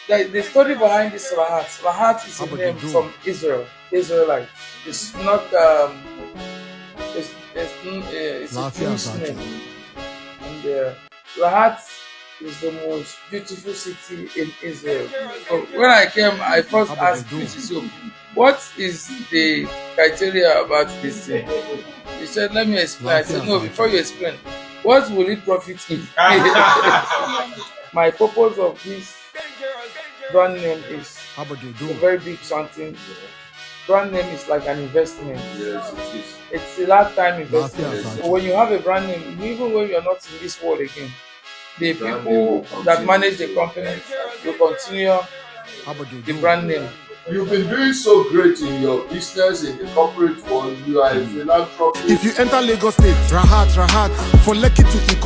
the story behind this Rahat. Rahat is a name from Israel, Israelite. It's not it's a Jewish name, and Rahat is the most beautiful city in Israel. So when I came, I first asked Mrs. what is the criteria about this thing? He said, let me explain. I said, no, before you explain, what will it profit me? My purpose of this brand name is a very big something. Brand name is like an investment. Yes, it is. It's a lifetime investment. So when you have a brand name, even when you are not in this world again, the people that manage the company will continue the brand name. You've been doing so great in your business, in the corporate world. You are a philanthropist. If you enter Lagos State, Rahat, for Lekki to Iko.